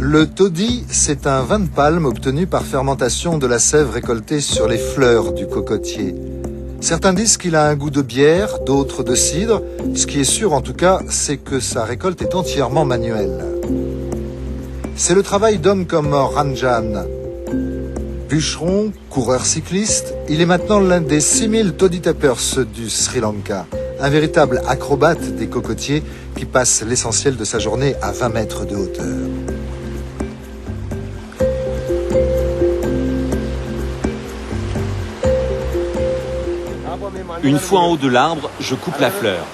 Le toddy, c'est un vin de palme obtenu par fermentation de la sève récoltée sur les fleurs du cocotier. Certains disent qu'il a un goût de bière, d'autres de cidre. Ce qui est sûr en tout cas, c'est que sa récolte est entièrement manuelle. C'est le travail d'hommes comme Ranjan. Bûcheron, coureur cycliste, il est maintenant l'un des 6000 toddy tappers du Sri Lanka. Un véritable acrobate des cocotiers qui passe l'essentiel de sa journée à 20 mètres de hauteur. Une fois en haut de l'arbre, je coupe la fleur.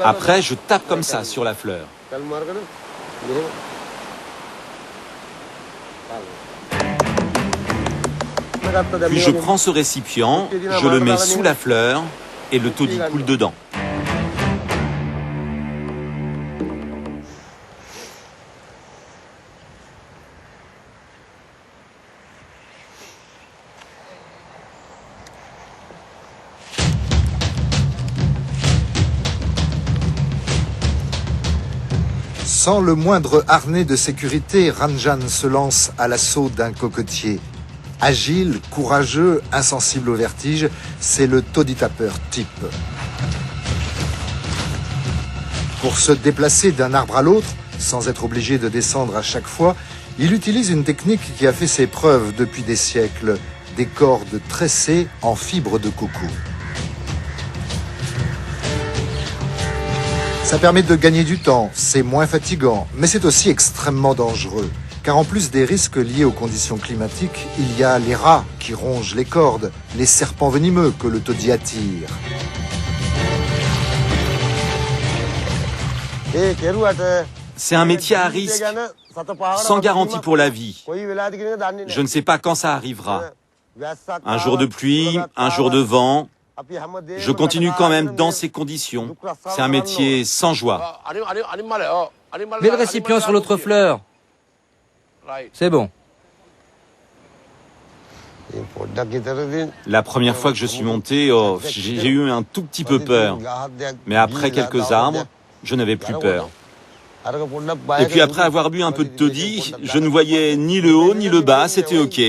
Après, je tape comme ça sur la fleur. Puis je prends ce récipient, je le mets sous la fleur et le toddy coule dedans. Sans le moindre harnais de sécurité, Ranjan se lance à l'assaut d'un cocotier. Agile, courageux, insensible au vertige, c'est le toddy tapper type. Pour se déplacer d'un arbre à l'autre, sans être obligé de descendre à chaque fois, il utilise une technique qui a fait ses preuves depuis des siècles, des cordes tressées en fibres de coco. Ça permet de gagner du temps, c'est moins fatigant, mais c'est aussi extrêmement dangereux. Car en plus des risques liés aux conditions climatiques, il y a les rats qui rongent les cordes, les serpents venimeux que le toddy attire. C'est un métier à risque, sans garantie pour la vie. Je ne sais pas quand ça arrivera. Un jour de pluie, un jour de vent. Je continue quand même dans ces conditions. C'est un métier sans joie. Mets le récipient sur l'autre fleur. C'est bon. La première fois que je suis monté, j'ai eu un tout petit peu peur. Mais après quelques arbres, je n'avais plus peur. Et puis après avoir bu un peu de toddy, je ne voyais ni le haut ni le bas, c'était OK.